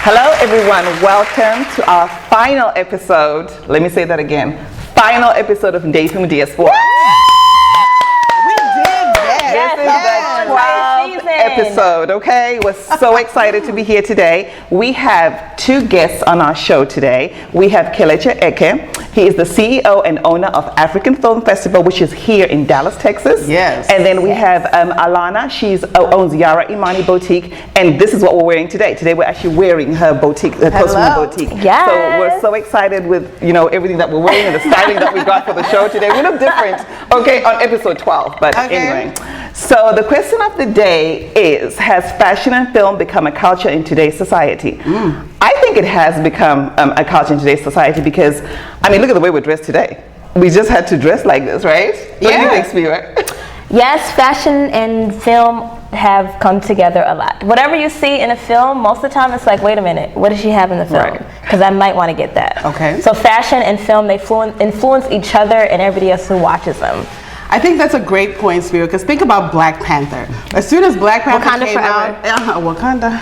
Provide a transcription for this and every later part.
Hello, everyone. Welcome to our final episode. Let me say that again. Final episode of Ndeipi MuDiaspora. We did that. This is the 12th episode, okay? We're so excited to be here today. We have two guests on our show today. We have Kelechi Eke. He is the CEO and owner of African Film Festival, which is here in Dallas, Texas. Yes. And then we have Alana. She owns Yara Imani Boutique. And this is what we're wearing today. Today we're actually wearing her boutique, her customer boutique. Yes. So we're so excited with, you know, everything that we're wearing and the styling that we got for the show today. We look different, okay, on episode 12. But anyway. So the question of the day is, has fashion and film become a culture in today's society? I think it has become a culture in today's society because, I mean, look at the way we're dressed today. We just had to dress like this, right? What do you think, Spira? Yes, fashion and film have come together a lot. Whatever you see in a film, most of the time it's like, wait a minute, what does she have in the film? Because I might want to get that. Okay. So fashion and film, they influence each other and everybody else who watches them. I think that's a great point, Spiro, because think about Black Panther. As soon as Black Panther Wakanda came out, Wakanda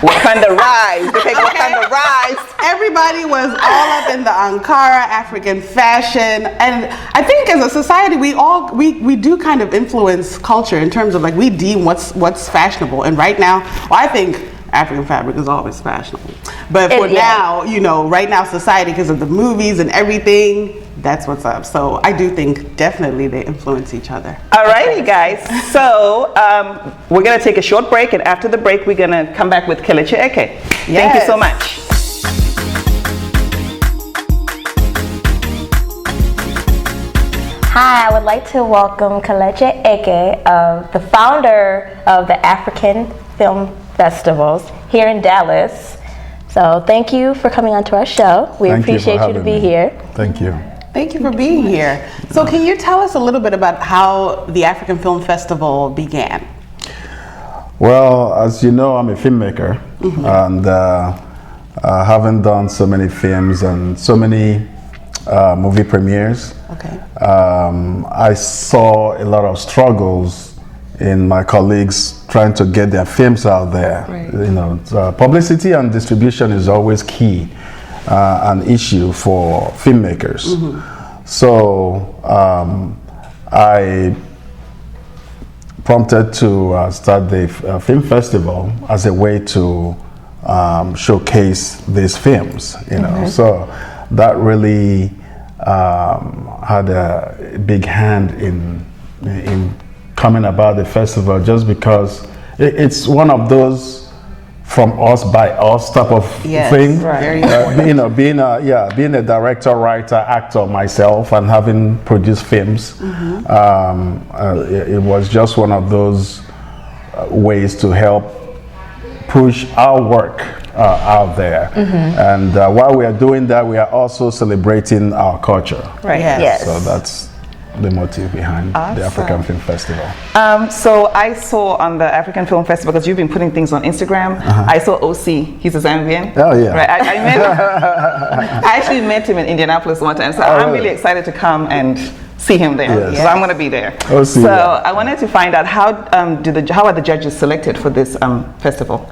rise. They take Wakanda rise. Everybody was all up in the Ankara, African fashion, and I think as a society, we do kind of influence culture in terms of like we deem what's fashionable. And right now, I think African fabric is always fashionable. But for now, you know, right now society, because of the movies and everything, that's what's up. So I do think definitely they influence each other. Alrighty, guys. So we're going to take a short break, and after the break, we're going to come back with Kelechi Eke. Thank you so much. Hi, I would like to welcome Kelechi Eke, the founder of the African Film Festivals here in Dallas. So thank you for coming onto our show. We appreciate you to be here. Thank you. Thank you for being here. So can you tell us a little bit about how the African Film Festival began? Well, as you know, I'm a filmmaker, and having done so many films and so many movie premieres, I saw a lot of struggles in my colleagues trying to get their films out there. You know, publicity and distribution is always key. An issue for filmmakers. So I prompted to start the film festival as a way to showcase these films, you know. So that really had a big hand in coming about the festival, just because it's one of those from us by us type of thing. You know, being a director, writer, actor myself, and having produced films, it was just one of those ways to help push our work out there. And while we are doing that, we are also celebrating our culture. So that's the motive behind the African Film Festival. So I saw on the African Film Festival, because you've been putting things on Instagram, I saw OC. He's a Zambian. Oh yeah. Right. I actually met him in Indianapolis one time, so I'm really excited to come and see him there. So I'm going to be there. So I wanted to find out how are the judges selected for this festival?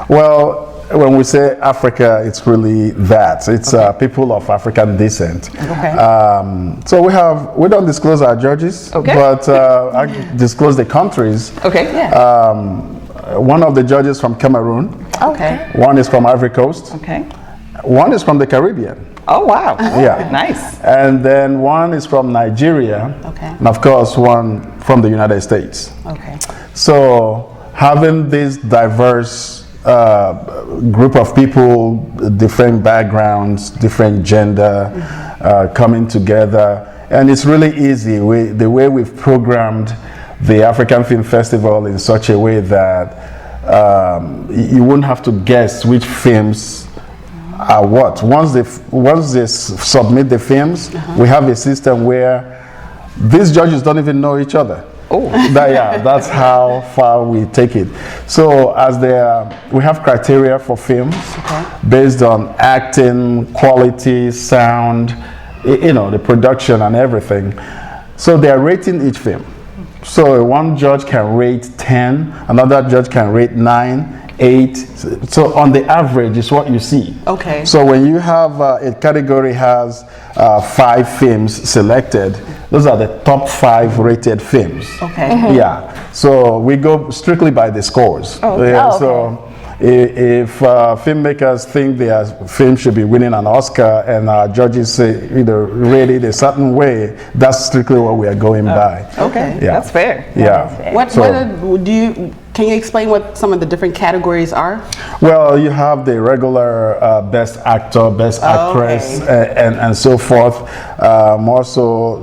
Well, when we say Africa, it's really that. It's people of African descent. So we don't disclose our judges, but I disclose the countries. One of the judges from Cameroon. One is from Ivory Coast. One is from the Caribbean. Oh wow! Nice. And then one is from Nigeria. And of course, one from the United States. So having this diverse group of people, different backgrounds, different gender, coming together, and it's really easy. The way we've programmed the African Film Festival in such a way that you wouldn't have to guess which films are what. Once they submit the films, we have a system where these judges don't even know each other. That's how far we take it. So we have criteria for films based on acting, quality, sound, you know, the production and everything. So they are rating each film. So one judge can rate 10, another judge can rate 9, 8. So on the average is what you see. Okay. So when you have a category has 5 films selected, those are the top 5 rated films. Okay. Yeah. So we go strictly by the scores. Oh, yeah, okay. So if filmmakers think their film should be winning an Oscar and judges say rate it a certain way, that's strictly what we are going by. Okay, Yeah. that's fair. Yeah. Can you explain what some of the different categories are? Well, you have the regular best actor, best actress, and so forth. More so,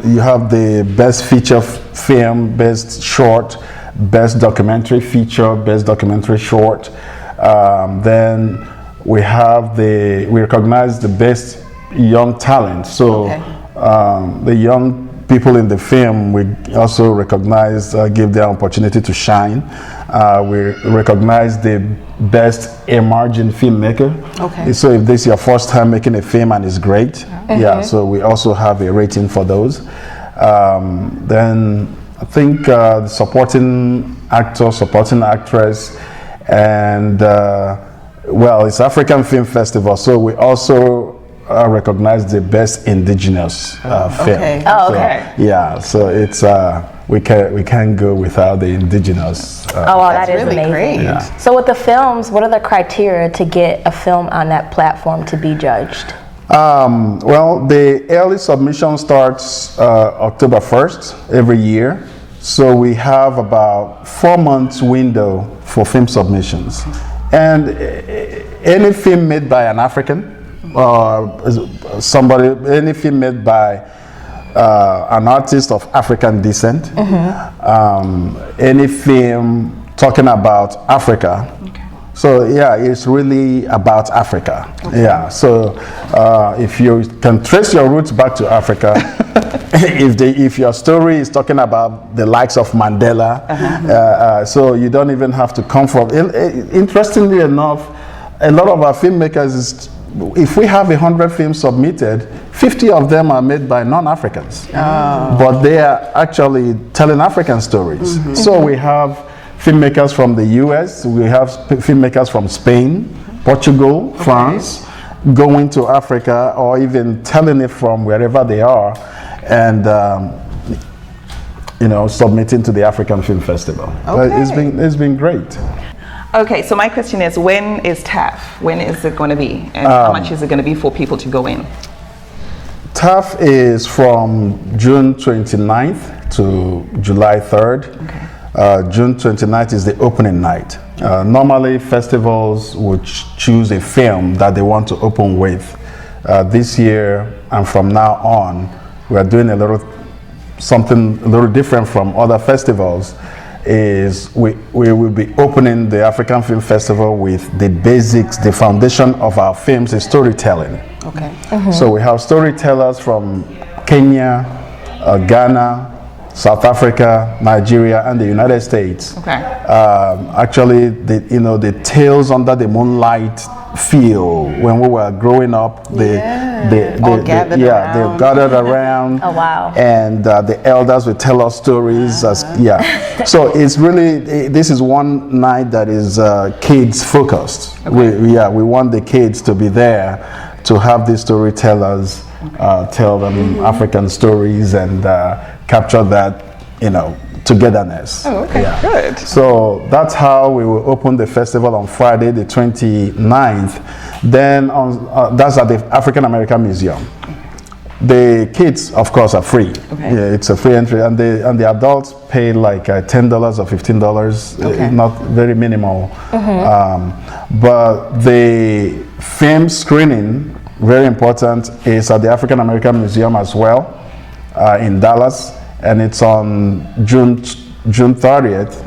you have the best feature film, best short, best documentary feature, best documentary short. Then we recognize the best young talent. So the young people in the film, we also recognize, give them opportunity to shine. We recognize the best emerging filmmaker. Okay. So if this is your first time making a film and it's great, yeah, so we also have a rating for those. Then I think the supporting actor, supporting actress, and well, it's African Film Festival, so we also recognize the best indigenous film. Okay. Oh, okay. So, yeah, so it's we can't go without the indigenous. Oh, wow, that is really amazing. great. Yeah. So with the films, what are the criteria to get a film on that platform to be judged? Well, the early submission starts October 1st every year. So we have about 4 months window for film submissions. And any film made by an African, any film made by an artist of African descent, any film talking about Africa. So yeah, it's really about Africa. Yeah, so if you can trace your roots back to Africa, if your story is talking about the likes of Mandela, so you don't even have to come from. Interestingly enough, a lot of our filmmakers, if we have 100 films submitted, 50 of them are made by non-Africans, but they are actually telling African stories. So we have filmmakers from the US, we have filmmakers from Spain, Portugal, France, going to Africa or even telling it from wherever they are and submitting to the African Film Festival. It's been great. Okay, so my question is, when is TAF? When is it going to be? And how much is it going to be for people to go in? TAF is from June 29th to July 3rd. Okay. June 29th is the opening night. Normally, festivals would choose a film that they want to open with. This year and from now on, we are doing something a little different from other festivals. Is we will be opening the African Film Festival with the basics, the foundation of our films is storytelling. Okay. So we have storytellers from Kenya, Ghana, South Africa, Nigeria, and the United States. Okay. Actually, the tales under the moonlight feel when we were growing up. They gathered around. Oh, wow. And the elders will tell us stories. So it's really, this is one night that is kids focused. Okay. We want the kids to be there to have these storytellers tell them African stories and capture that, togetherness. Oh, okay, good. So that's how we will open the festival on Friday, the 29th. Then that's at the African American Museum. The kids, of course, are free. Okay. Yeah, it's a free entry, and the adults pay like $10 or $15. Okay. Not very minimal. But the film screening, very important, is at the African American Museum as well, in Dallas, and it's on June 30th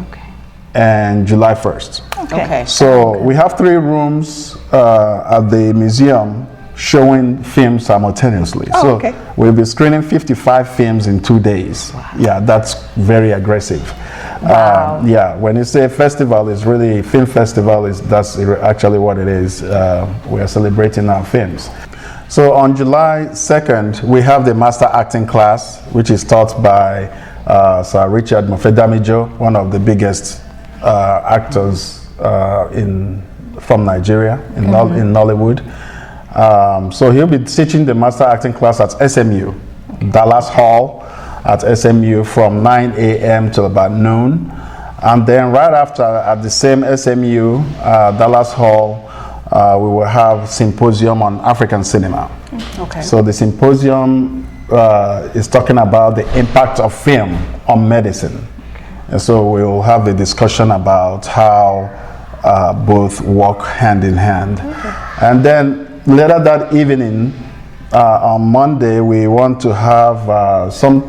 and July 1st. Okay. So we have 3 rooms at the museum showing films simultaneously. We'll be screening 55 films in 2 days. Wow. Yeah, that's very aggressive. Wow. When you say festival, it's really film festival. That's actually what it is. We are celebrating our films. So on July 2nd, we have the master acting class, which is taught by Sir Richard Mofedamijo, one of the biggest actors from Nigeria in Nollywood. So he'll be teaching the master acting class at SMU, Dallas Hall at SMU from 9 a.m. till about noon. And then right after, at the same SMU, Dallas Hall, we will have symposium on African cinema. Okay. So the symposium is talking about the impact of film on medicine. And so we'll have a discussion about how both work hand in hand. Okay. And then later that evening, on Monday, we want to have some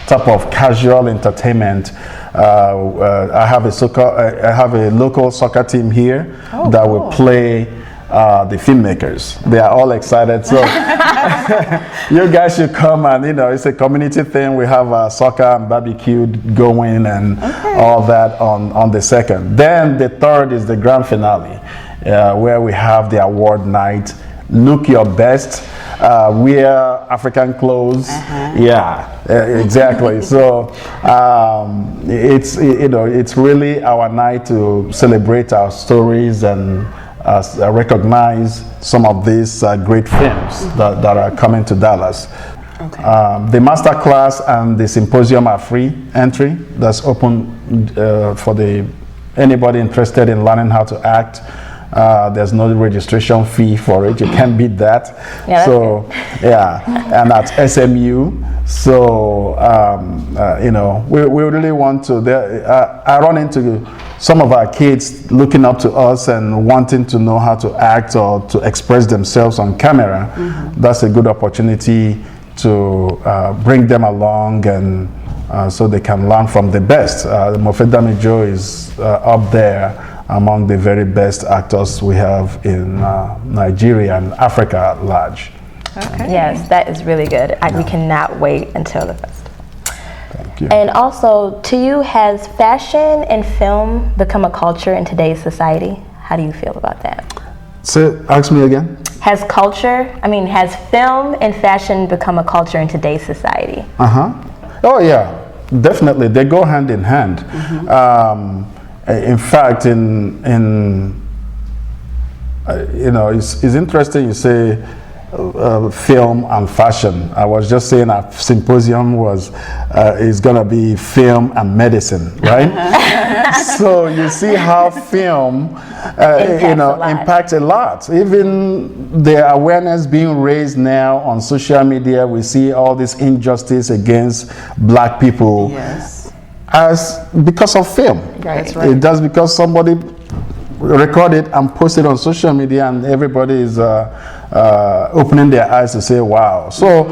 type of casual entertainment. I have a local soccer team here that will play the Filmmakers. They are all excited, so you guys should come, and it's a community thing. We have soccer and barbecue going and all that on the 2nd. Then the 3rd is the grand finale, where we have the award night. Look your best, wear African clothes. Exactly. So it's really our night to celebrate our stories and recognize some of these great films that are coming to Dallas. Okay. The master class and the symposium are free entry. That's open for anybody interested in learning how to act. There's no registration fee for it. You can't beat that. And at SMU. So we really want to. I run into some of our kids looking up to us and wanting to know how to act or to express themselves on camera. That's a good opportunity to bring them along, and so they can learn from the best. Mofedami Joe is up there among the very best actors we have in Nigeria and Africa at large. Okay. Yes, that is really good. We cannot wait until the festival. Thank you. And also, to you, has fashion and film become a culture in today's society? How do you feel about that? Ask me again. Has film and fashion become a culture in today's society? Oh yeah, definitely. They go hand in hand. In fact, it's interesting you say film and fashion. I was just saying our symposium is gonna be film and medicine, right? So you see how film impacts a lot. Even the awareness being raised now on social media, we see all this injustice against black people. Yes. Because of film. That's right. It does, because somebody recorded and posted on social media, and everybody is opening their eyes to say, wow. So,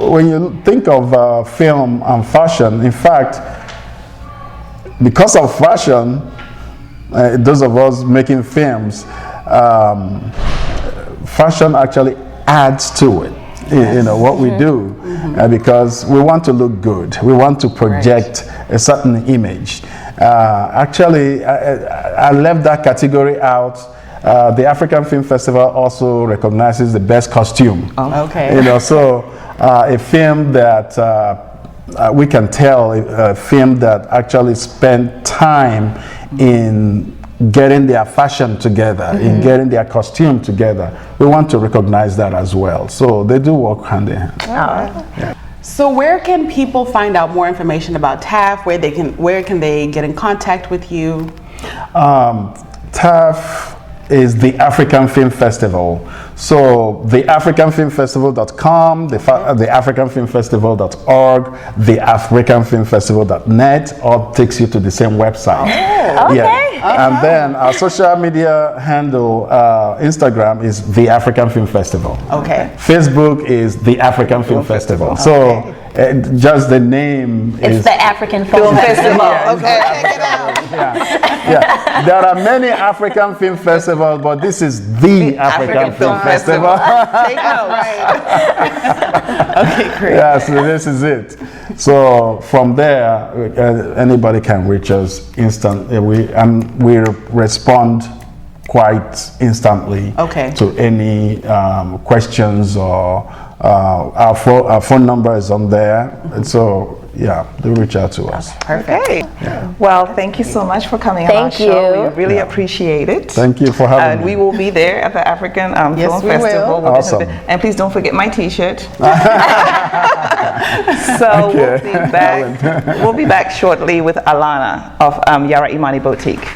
when you think of film and fashion, in fact, because of fashion, those of us making films, fashion actually adds to it. What we do, because we want to look good. We want to project a certain image. Actually, I left that category out. The African Film Festival also recognizes the best costume. So a film that we can tell, a film that actually spent time in getting their fashion together, in getting their costume together. We want to recognize that as well. So they do work hand in hand. So where can people find out more information about TAF? Where can they get in contact with you? TAF is the African Film Festival. So the africanfilmfestival.com, the africanfilmfestival.org, the africanfilmfestival.net all takes you to the same website. And then our social media handle, Instagram is the African Film Festival. Facebook is the African Film Festival. So just the name is the African Film Festival. Check it out. There are many African film festivals, but this is the African Film Festival. Take note. Okay, great. So this is it. So from there, anybody can reach us instantly. We respond quite instantly to any questions, or our phone number is on there. And so they reach out to us. Perfect. Okay. Yeah. Well, thank you so much for coming on our show. We really appreciate it. Thank you for having me. We will be there at the African Film Festival. Will. Awesome. And please don't forget my T-shirt. So we'll be back shortly with Alana of Yara Imani Boutique.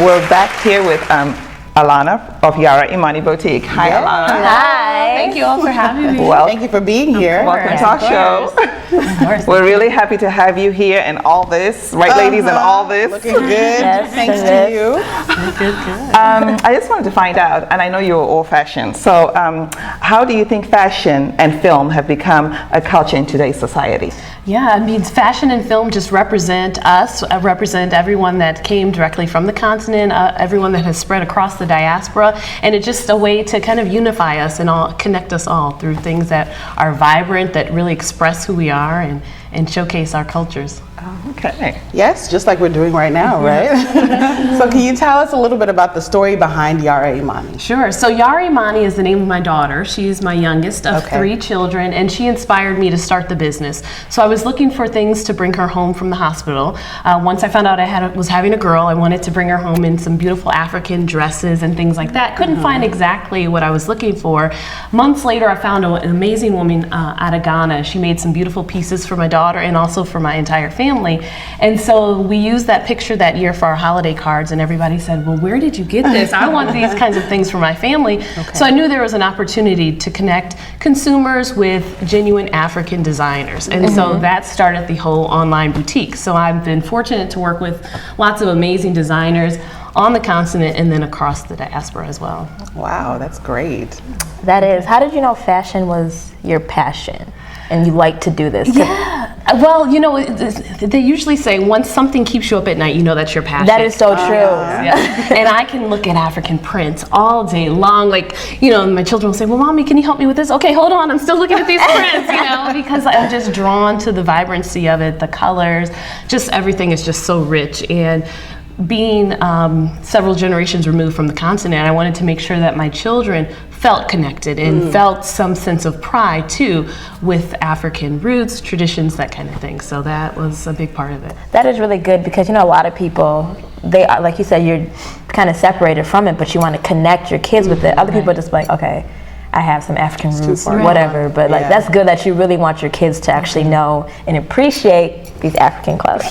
We're back here with Alana of Yara Imani Boutique. Hi, Alana. Hi. Thank you all for having me. Well, thank you for being here. Welcome to our show. We're really happy to have you here and all this, right, ladies, and all this. Looking good. Yes, Thanks to you. Good. I just wanted to find out, and I know you're all fashion, so how do you think fashion and film have become a culture in today's society? Yeah, I mean, fashion and film just represent us, represent everyone that came directly from the continent, everyone that has spread across the diaspora, and it's just a way to kind of unify us and all connect us all through things that are vibrant, that really express who we are and showcase our cultures. Okay. Yes, just like we're doing right now, right? So can you tell us a little bit about the story behind Yara Imani? Sure. So Yara Imani is the name of my daughter. She's my youngest of 3 children, and she inspired me to start the business. So I was looking for things to bring her home from the hospital. Once I found out I was having a girl, I wanted to bring her home in some beautiful African dresses and things like that. Couldn't find exactly what I was looking for. Months later, I found an amazing woman out of Ghana. She made some beautiful pieces for my daughter and also for my entire family. And so we used that picture that year for our holiday cards, and everybody said, well, where did you get this? I want these kinds of things for my family. So I knew there was an opportunity to connect consumers with genuine African designers. And so that started the whole online boutique. So I've been fortunate to work with lots of amazing designers on the continent and then across the diaspora as well. Wow, that's great. That is. How did you know fashion was your passion and you like to do this? Yeah. Well, you know, they usually say once something keeps you up at night, you know that's your passion. That is so true. Yeah. And I can look at African prints all day long. Like, you know, my children will say, well, Mommy, can you help me with this? Okay, hold on, I'm still looking at these prints, you know, because I'm just drawn to the vibrancy of it, the colors, just everything is just so rich. And being several generations removed from the continent, I wanted to make sure that my children felt connected and felt some sense of pride too with African roots, traditions, that kind of thing. So that was a big part of it. That is really good because, you know, a lot of people, they are, like you said, you're kind of separated from it, but you want to connect your kids with it. Other people are just like, okay, I have some African roots or whatever, but like that's good that you really want your kids to actually know and appreciate these African clothes.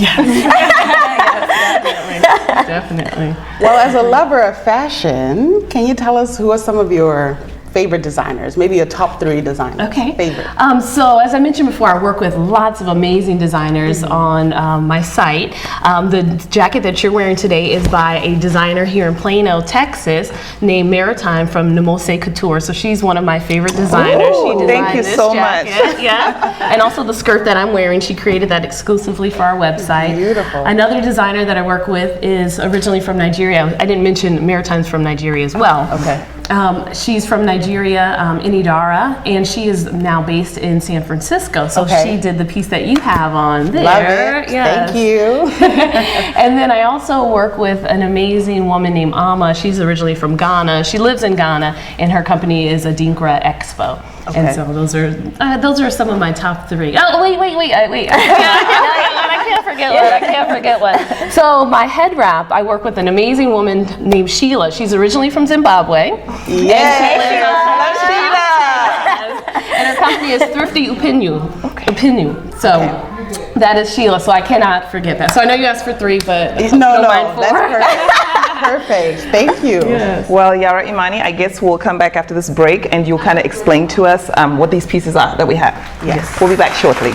Definitely. Well, as a lover of fashion, can you tell us who are some of your favorite designers? Maybe a top 3 designers. Okay. Favorite. So as I mentioned before, I work with lots of amazing designers on my site. The jacket that you're wearing today is by a designer here in Plano, Texas, named Maritime from Nemose Couture. So she's one of my favorite designers. Ooh, she designed thank you this so jacket. much. Yeah. And also the skirt that I'm wearing, she created that exclusively for our website. Beautiful. Another designer that I work with is originally from Nigeria. I didn't mention Maritime's from Nigeria as well. Okay. She's from Nigeria, Inidara, and she is now based in San Francisco. So she did the piece that you have on there. Love it. Yes. Thank you. And then I also work with an amazing woman named Ama. She's originally from Ghana. She lives in Ghana, and her company is Adinkra Expo. And so those are some of my top 3. Oh, wait. I can't forget one. So my head wrap, I work with an amazing woman named Sheila. She's originally from Zimbabwe. Yes. Sheila. company is Thrifty Upinu. So that is Sheila, so I cannot forget that. So I know you asked for 3, but no, that's perfect. Thank you. Yes. Well, Yara Imani, I guess we'll come back after this break and you'll kind of explain to us what these pieces are that we have. Yes. We'll be back shortly.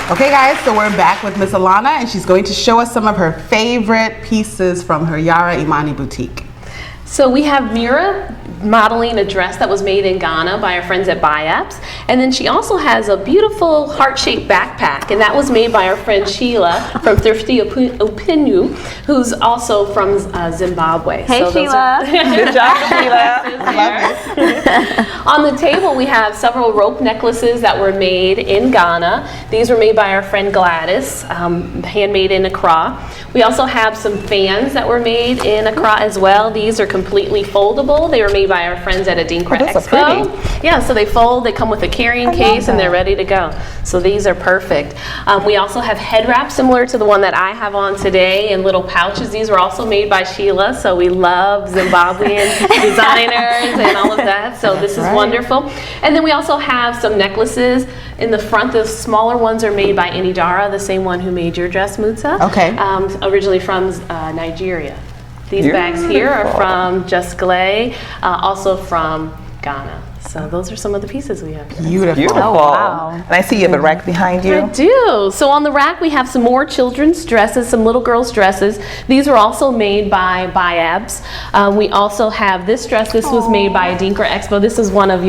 Okay guys, so we're back with Miss Alana and she's going to show us some of her favorite pieces from her Yara Imani Boutique. So we have Mira modeling a dress that was made in Ghana by our friends at Biaps. And then she also has a beautiful heart-shaped backpack, and that was made by our friend Sheila from Thrifty Upinu, who's also from Zimbabwe. Hey, so Sheila. Good job, Sheila. On the table, we have several rope necklaces that were made in Ghana. These were made by our friend Gladys, handmade in Accra. We also have some fans that were made in Accra as well. These are completely foldable. They were made by our friends at Adinkra Expo. Yeah, so they fold, they come with a carrying case, and they're ready to go. So these are perfect. We also have head wraps similar to the one that I have on today, and little pouches. These were also made by Sheila, so we love Zimbabwean designers and all of that. So this is wonderful. And then we also have some necklaces in the front. The smaller ones are made by Inidara, the same one who made your dress, Mutsa. Okay. Originally from Nigeria. These bags here are from Just Glay, also from Ghana. So those are some of the pieces we have. Beautiful. Oh, wow. And I see you have a rack behind you. I do. So on the rack we have some more children's dresses, some little girls' dresses. These were also made by Biabs. We also have this dress. This was made by Adinkra Expo. This is one of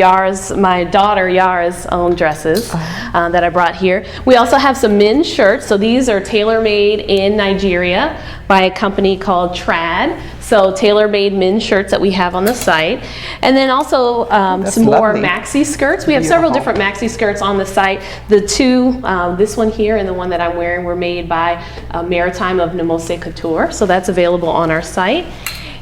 my daughter Yara's own dresses that I brought here. We also have some men's shirts. So these are tailor-made in Nigeria by a company called Trad. So tailor-made men's shirts that we have on the site. And then also some more maxi skirts. We have several different maxi skirts on the site. The two, this one here and the one that I'm wearing, were made by Maritime of Nemose Couture. So that's available on our site.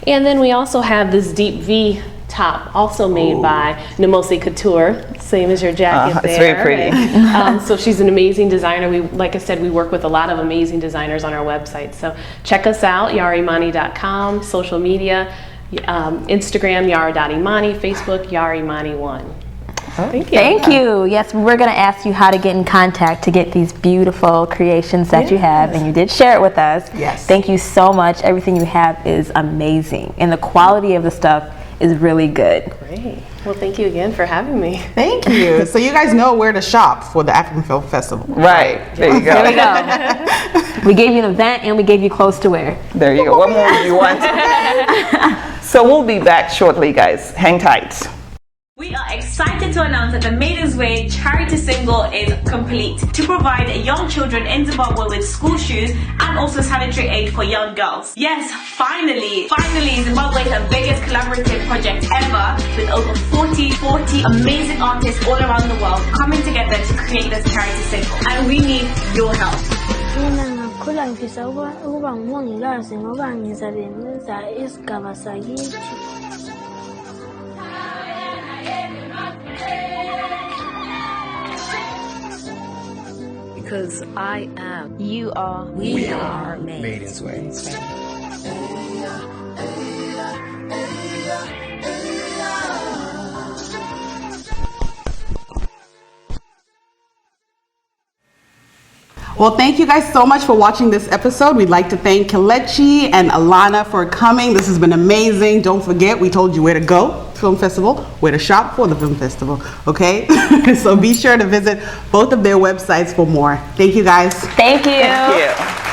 And then we also have this deep V top, also made by Nemose Couture, same as your jacket there. It's very pretty. And, so she's an amazing designer. Like I said, we work with a lot of amazing designers on our website. So check us out, yaraimani.com, social media, Instagram, yara.imani, Facebook, yaraimani1. Thank you. Thank you. Yes, we're going to ask you how to get in contact to get these beautiful creations that you have, and you did share it with us. Yes. Thank you so much. Everything you have is amazing, and the quality of the stuff is really good. Great. Well, thank you again for having me. Thank you. So you guys know where to shop for the African Film Festival. Right. There you go. There we go. We gave you an event and we gave you clothes to wear. There you go. What more do you want? So we'll be back shortly, guys. Hang tight. We are excited to announce that the Maiden's Way charity single is complete to provide young children in Zimbabwe with school shoes and also sanitary aid for young girls. Yes, finally, Zimbabwe is the biggest collaborative project ever, with over 40 amazing artists all around the world coming together to create this charity single, and we need your help. Ngakhula ngifisa ukuba ngumongikazi ngoba ngizabe ngenza isigaba sakithi. Because I am. You are. We are Maiden's Way. Well, thank you guys so much for watching this episode. We'd like to thank Kelechi and Alana for coming. This has been amazing. Don't forget, we told you where to go, Film Festival, where to shop for the Film Festival, okay? So be sure to visit both of their websites for more. Thank you guys. Thank you. Thank you.